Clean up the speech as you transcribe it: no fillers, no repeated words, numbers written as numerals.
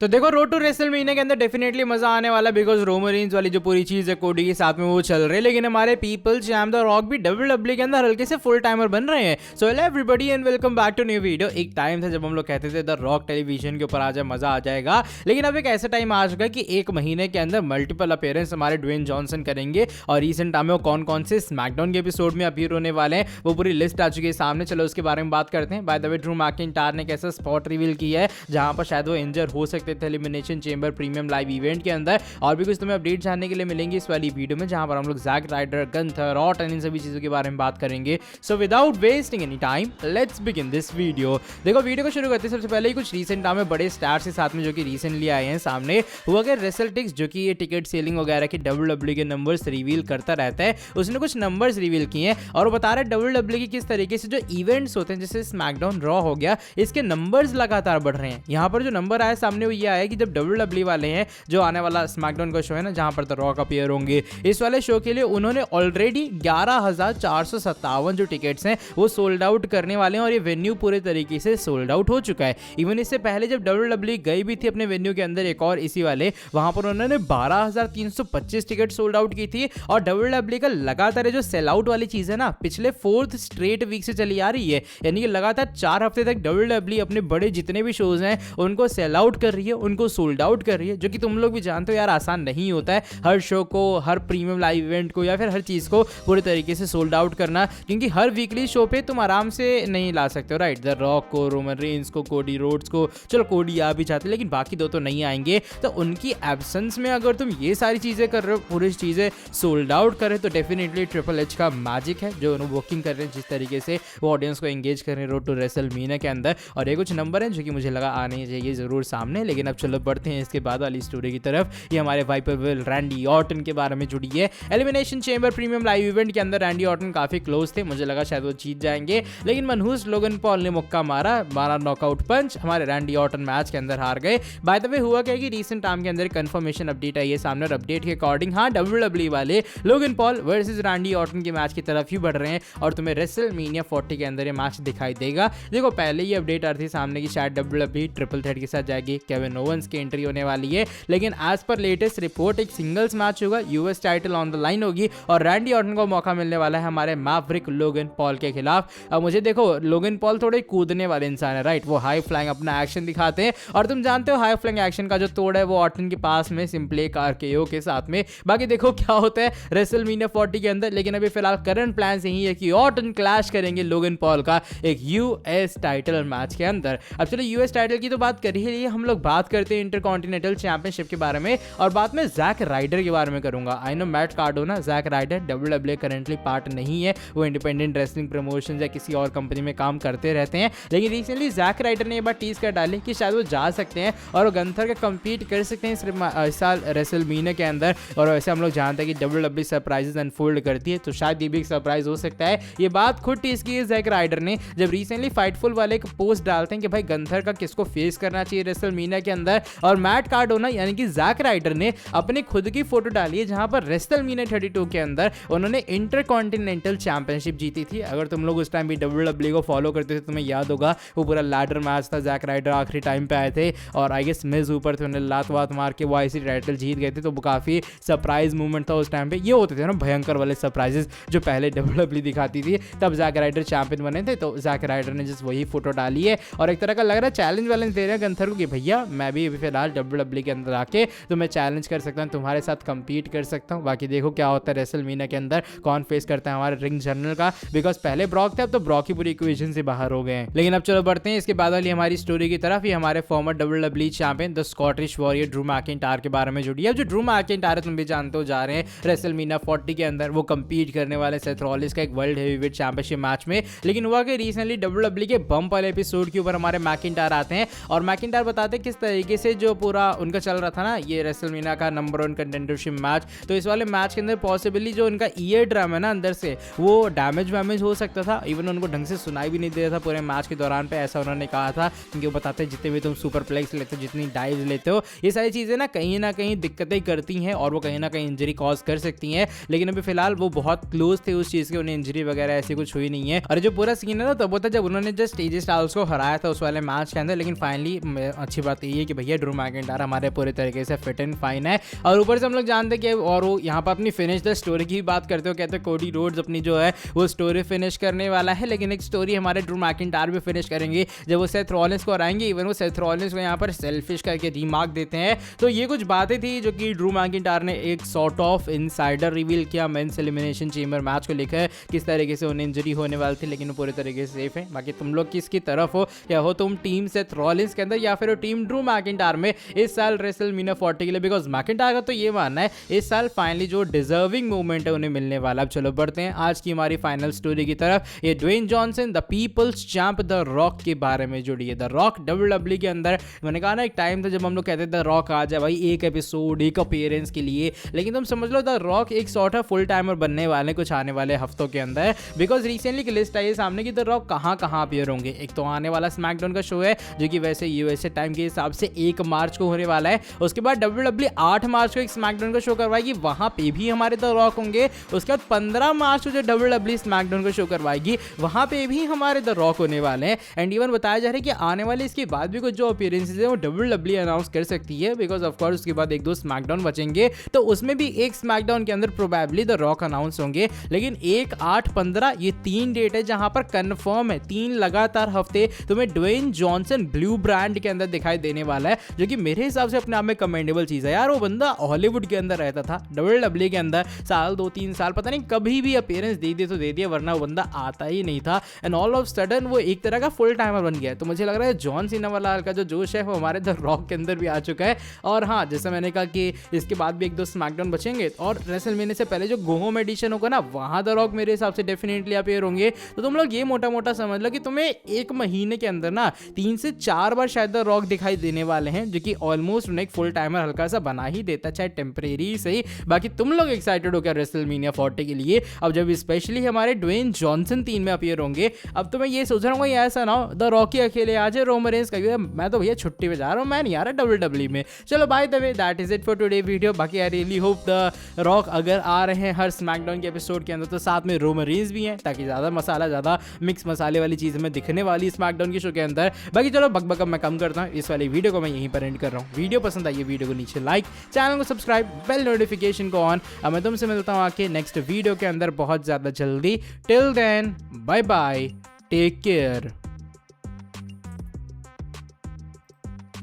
तो देखो road to WrestleMania के अंदर डेफिनेटली मजा आने वाला बिकॉज रोमन रेंज वाली जो पूरी चीज है कोडी के साथ में वो चल रही है, लेकिन हमारे पीपल चैम द रॉक भी डब्ल्यूडब्ल्यूई के अंदर हल्के से फुल टाइमर बन रहे हैं। So hello everybody and welcome back to new video. एक टाइम था जब हम लोग कहते थे द रॉक टेलीविजन के ऊपर आ जाए मजा आ जाएगा, लेकिन अब एक ऐसा टाइम आ चुका है कि एक महीने के अंदर मल्टीपल अपीयरेंस हमारे ड्वेन जॉनसन करेंगे और रिसेंट टाइम में वो कौन कौन से स्मैकडाउन के एपिसोड में अपीयर होने वाले हैं वो पूरी लिस्ट आ चुकी है सामने। चलो उसके बारे में बात करते हैं। Bye the way Drew McIntyre ने कैसा स्पॉट रिवील किया है जहां पर शायद वो इंजर हो सकते थे elimination chamber premium live event के अंदर, और भी कुछ तुम्हें अपडेट जानने के लिए मिलेंगे इस वाली वीडियो में जहां पर हम लोग जैक राइडर, गंथर, ऑर्टन इन सभी चीजों के बारे में बात करेंगे। So without wasting any time let's begin this video. देखो वीडियो को शुरू करते हैं सबसे पहले ही कुछ रिसेंट में बड़े स्टार्स के साथ में जो कि रिसेंटली आए हैं सामने। हुआ कि रेसलटिक्स जो कि ये टिकट सेलिंग वगैरह की डब्ल्यूडब्ल्यूई के नंबर्स रिवील करता रहता है, उसने कुछ नंबर्स रिवील किए हैं और वो बता रहा है डब्ल्यूडब्ल्यूई की किस तरीके से जो इवेंट्स होते हैं जैसे स्मैकडाउन, रॉ हो गया, इसके नंबर्स लगातार बढ़ रहे हैं। यहाँ पर जो नंबर आया सामने वो ये आया कि जब डब्ल्यूडब्ल्यूई वाले हैं जो आने वाला स्मैकडाउन का शो है ना जहां पर द रॉक अपीयर होंगे, इस वाले शो के लिए उन्होंने ऑलरेडी 11,457 जो टिकट्स हैं वो सोल्ड आउट करने वाले हैं और ये वेन्यू पूरे तरीके से सोल्ड आउट हो चुका है। इवन इससे पहले जब डब्ल्यूडब्ल्यूई गई भी थी अपने वेन्यू के अंदर एक और इसी वाले, वहां पर उन्होंने 12,325 टिकट सोल्ड आउट की थी। और डब्ल्यूडब्ल्यूई का लगातार जो सेल आउट वाली चीज है ना पिछले 4th स्ट्रेट वीक से चली आ रही है, यानी कि लगातार 4 हफ्ते तक डब्ल्यूडब्ल्यूई अपने बड़े जितने भी शोज हैं उनको सेल आउट कर रही है, उनको सोल्ड आउट कर रही है, जो कि तुम लोग भी जानते हो यार आसान नहीं होता है हर शो को, हर प्रीमियम लाइव इवेंट को या फिर हर चीज को पूरे तरीके से सोल्ड आउट करना, क्योंकि हर वीकली शो पे तुम आराम से नहीं ला सकते हो राइट। द रॉक को, रोमन रेंज को, कोडी रोड्स को, चलो कोडी आ भी जाते लेकिन बाकी दो तो नहीं आएंगे, तो उनकी एब्सेंस में अगर तुम ये सारी चीजें कर रहे हो, पूरी चीजें सोल्ड आउट कर रहे हो, तो डेफिनेटली ट्रिपल एच का मैजिक है जो बुकिंग कर रहे हैं, जिस तरीके से वो ऑडियंस को एंगेज कर रहे हैं रोड टू रेसलमेनिया के अंदर। और ये कुछ नंबर हैं जो कि मुझे लगा आने चाहिए जरूर सामने, लेकिन अब चलो बढ़ते हैं इसके बाद वाली स्टोरी की तरफ। ये हमारे वाइपर विल रैंडी ऑर्टन के बारे में जुड़ी है। Elimination chamber premium live event के अंदर रैंडी ऑर्टन काफी क्लोज थे, मुझे लगा शायद वो जीत जाएंगे, लेकिन मनहूस लोगन पॉल ने मुक्का मारा नॉकआउट पंच, हमारे रैंडी ऑर्टन मैच के अंदर हार गए। बाय द वे हुआ क्या कि रीसेंट टाइम के अंदर कंफर्मेशन अपडेट आई है सामने और अपडेट के अकॉर्डिंग हाँ डब्ल्यूडब्ल्यूई वाले Logan Paul versus Randy Orton के मैच की तरफ ही बढ़ रहे हैं और तुम्हें रेसलमेनिया 40 के अंदर ये मैच दिखाई देगा। देखो पहले ही अपडेट आ रही थी सामने की शायद डब्ल्यूडब्ल्यूई ट्रिपल थ्रेट के साथ जाएगी, केविन ओवेंस की एंट्री होने वाली है, लेकिन एज पर लेटेस्ट रिपोर्ट एक सिंगल्स मैच होगा, US title on the line होगी और रैंडी ऑर्टन को मौका मिलने वाला है हमारे मैवरिक लोगन पॉल के खिलाफ। अब मुझे देखो लोगन पॉल थोड़े कूदने वाले इंसान है राइट, वो हाई फ्लाइंग अपना एक्शन दिखाते हैं और तुम जानते हो हाई फ्लाइंग एक्शन का जो तोड़ है वो ऑर्टन के पास में सिंपली आरकेओ के साथ में। बाकी देखो क्या होता है रेसलमेनिया 40 के अंदर, लेकिन अभी फिलहाल करंट प्लान यही है कि ऑर्टन क्लैश करेंगे लोगन पॉल का एक यूएस टाइटल मैच के अंदर। अब चलो यूएस टाइटल की तो बात कर ही रही है, हम लोग बात करते हैं इंटरकॉन्टिनेंटल चैंपियनशिप के बारे में और बाद में जैक राइडर के बारे में करूंगा। I know Matt Cardona, Jack Ryder WWE currently part नहीं है, वो इंडिपेंडेंट रेसलिंग प्रमोशन या किसी और कंपनी में काम करते रहते हैं, लेकिन रिसेंटली जैक राइडर ने ये बात टीज कर डाली कि शायद वो जा सकते हैं और वो गंथर का कम्पीट कर सकते हैं इस साल रेसलमेनिया के अंदर। और वैसे हम लोग जानते हैं कि डब्ल्यूडब्ल्यूई सरप्राइजेस अनफोल्ड करती है, तो शायद ये भी एक सरप्राइज हो सकता है। ये बात खुद टीज की है जैक राइडर ने जब रिसेंटली फाइटफुल वाले एक पोस्ट डालते हैं कि भाई गंथर का किसको फेस करना चाहिए रेसलमेनिया के अंदर, और मैट कार्डोना यानी कि जैक राइडर ने अपनी खुद की फोटो डाली है जहां पर रेसलमेनिया 32 के अंदर उन्होंने इंटरकॉन्टिनेंटल चैंपियनशिप जीती थी। अगर तुम लोग उस टाइम भी डब्ल्यूडब्ल्यूई को फॉलो करते थे तुम्हें याद होगा वो पूरा लैडर मैच था, जैक राइडर आखिरी टाइम पे आए थे और आई गेस मिज ऊपर थे, उन्हें लात वात मार के वो आईसी टाइटल जीत गए थे, तो वो काफी सरप्राइज मूवमेंट था उस टाइम पे। ये होते थे ना भयंकर वाले सरप्राइजेस जो पहले डब्ल्यूडब्ल्यूई दिखाती थी, तब जैक राइडर चैंपियन बने थे, तो जैक राइडर ने जस्ट वही फोटो डाली है और एक तरह का लग रहा है चैलेंज वालेंज दे रहे हैं गंथर को कि भैया मैं भी फिलहाल डब्ल्यूडब्ल्यूई के अंदर आके तो मैं चैलेंज कर सकता हूँ, तुम्हारे साथ कंपीट कर सकता हूँ। बाकी देखो क्या होता है रेसलमेनिया के अंदर, कौन फेस करता है हमारे रिंग जनरल का, बिकॉज पहले ब्रॉक थे अब तो ब्रॉक ही पूरी इक्वेशन से बाहर हो गए हैं। लेकिन अब चलो बढ़ते हैं इसके बाद वाली हमारी स्टोरी की तरफ। ये हमारे farmer WWE champion the Scottish warrior Drew McIntyre के बारे में जुड़ी है। जो ड्रू मैकिंटायर तुम भी जानते हो जा रहे हैं रेसलमेनिया 40 के अंदर वो कंपीट करने वाले सेथ रॉलिंस का एक वर्ल्ड हेवीवेट चैंपियनशिप मैच में, लेकिन हुआ कि रिसेंटली डब्ल्यूडब्ल्यूई के बम्प वाले एपिसोड के ऊपर हमारे मैकिंटायर आते हैं और मैकिंटायर बताते हैं किस तरीके से जो पूरा उनका चल रहा था ना ये रेसलमेनिया का नंबर 1 कंटेंडरशिप मैच, तो इस वाले मैच के अंदर पॉसिबली जो उनका ईयर ड्रम है ना अंदर से वो डैमेज हो सकता था, इवन उनको ढंग से सुनाई भी नहीं दे रहा था पूरे मैच के दौरान पे, ऐसा उन्होंने कहा था, क्योंकि वो बताते हैं जितने भी तुम सुपर प्लेक्स लेते हो, जितनी डाइव लेते हो, ये सारी चीजें ना कहीं दिक्कतें करती हैं और वो कहीं ना कहीं इंजरी कॉज कर सकती हैं, लेकिन अभी फिलहाल वो बहुत क्लोज थे उस चीज के, उन्हें इंजरी वगैरह ऐसी कुछ हुई नहीं है। और जो पूरा सीन है ना तब वो था जब उन्होंने जस्ट एजे स्टाइल्स को हराया था उस वाले मैच के अंदर, लेकिन फाइनली अच्छी बात चाहिए कि भैया ड्रू मैकिंटायर हमारे पूरे तरीके से फिट एंड फाइन है। और ऊपर से हम लोग जानते हैं कि और वो यहाँ पर अपनी फिनिश द स्टोरी की बात करते हो, कहते हैं कोडी रोड्स अपनी जो है वो स्टोरी फिनिश करने वाला है, लेकिन एक स्टोरी हमारे ड्रू मैकिंटायर भी फिनिश करेंगे जब वो सेथ रॉलिंस को हराएंगे। इवन वो सेथ रॉलिंस को यहाँ पर सेल्फिश करके रिमार्क देते हैं। तो ये कुछ बातें थी जो कि ड्रू मैकिंटायर ने एक सॉर्ट ऑफ इनसाइडर रिवील किया मेंस एलिमिनेशन चेंबर मैच को लेकर, किस तरीके से उन्हें इंजरी होने वाली थी, लेकिन वो पूरे तरीके से सेफ है। बाकी तुम लोग किसकी तरफ हो, क्या हो तुम टीम सेथ रॉलिंस के अंदर या फिर टीम ड्रू मैकिंटायर में इस साल रेसलमेनिया 40 के लिए? बिकॉज मैकिंटायर का तो ये मानना है इस साल फाइनली जो डिजर्विंग मूवमेंट है उन्हें मिलने वाला। अब चलो बढ़ते हैं आज की हमारी फाइनल स्टोरी की तरफ। ये Dwayne Johnson the people's champ the Rock के बारे में जुड़ी है। द रॉक डब्ल्यूडब्ल्यूई के अंदर मैंने कहा ना एक टाइम था जब हम लोग कहते थे द रॉक आ जाए भाई एक एपिसोड एक अपीयरेंस के लिए, लेकिन तुम समझ लो द रॉक एक सॉर्ट ऑफ फुल टाइमर बनने वाले कुछ आने वाले हफ्तों के अंदर। बिकॉज रिसेंटली की लिस्ट आई है सामने की द रॉक कहाँ अपीयर होंगे। एक तो आने वाला स्मैकडाउन का शो है जो कि वैसे यूएसए टाइम के हिसाब से 1 मार्च को होने वाला है। उसके बाद डब्ल्यूडब्ल्यूई 8 मार्च को एक स्मैकडाउन का शो करवाएगी, वहां पे भी हमारे द रॉक होंगे। उसके बाद 15 मार्च को जो डब्ल्यूडब्ल्यूई स्मैकडाउन का शो करवाएगी वहां पे भी हमारे द रॉक होने वाले हैं। एंड इवन बताया जा रहा है कि आने वाले इसके बाद भी कुछ जो अपीयरेंसेस है वो डब्ल्यूडब्ल्यूई अनाउंस कर सकती है। बिकॉज ऑफ कोर्स उसके बाद 1-2 स्मैकडाउन बचेंगे, तो उसमें भी एक स्मैकडाउन के अंदर प्रोबेबली द रॉक अनाउंस होंगे। लेकिन 1, 8, 15 ये 3 डेट है जहां पर कंफर्म है 3 लगातार हफ्ते तुम्हें ड्वेन जॉनसन ब्लू ब्रांड के अंदर दिखाई देने वाला है, जो कि मेरे हिसाब से अपने आप में कमेंडेबल चीज है यार। वो बंदा हॉलीवुड के अंदर रहता था, डब्ल्यूडब्ल्यूई के अंदर साल 2-3 साल पता नहीं कभी भी अपीयरेंस दे दिए तो दे दिया, वरना वो बंदा आता ही नहीं था। एंड ऑल ऑफ सडन वो एक तरह का फुल टाइमर बन गया। तो मुझे लग रहा है जॉन सीना वाला का जो जोश है वो हमारे द रॉक के अंदर भी आ चुका है। और हाँ, जैसे मैंने कहा कि इसके बाद भी 1-2 स्मैकडाउन बचेंगे और रेसलमेनिया से पहले जो गो होम एडिशन होगा ना वहां द रॉक मेरे हिसाब से डेफिनेटली अपीयर होंगे। तो तुम लोग ये मोटा मोटा समझ लो कि तुम्हें 1 महीने के अंदर ना 3 से 4 बार शायद द रॉक दिखाई देने वाले हैं, जो कि ऑलमोस्ट उन्हें एक फुल टाइमर हल्का सा बना ही देता, चाहे टेम्परेरी सही। बाकी तुम लोग एक्साइटेड हो क्या रेसलमेनिया 40 के लिए? अब जब स्पेशली हमारे ड्वेन जॉनसन 3 में अपीयर होंगे, अब तो मैं ये सोच रहा हूँ ऐसा ना हो द रॉक ही अकेले आ जाए रोमन रेंस का, मैं तो भैया छुट्टी पे जा रहा हूँ, मैं नहीं आ रहा डब्ल्यूडब्ल्यूई में। चलो by the way that is it for today video. बाकी I really hope the rock अगर आ रहे हैं हर स्मैकडाउन के एपिसोड के अंदर तो साथ में रोमन रेंस भी हैं, ताकि ज़्यादा मिक्स मसाले वाली चीज़ हमें दिखने वाली स्मैकडाउन के शो के अंदर। बाकी चलो बकबक मैं कम करता हूँ, इस वाली वीडियो को मैं यहीं पर एंड कर रहा हूँ। वीडियो पसंद आई वीडियो को नीचे लाइक, चैनल को सब्सक्राइब, बेल नोटिफिकेशन को ऑन। अब मैं तुमसे मिलता हूँ आके नेक्स्ट वीडियो के अंदर बहुत ज़्यादा जल्दी। Till then bye bye, take care.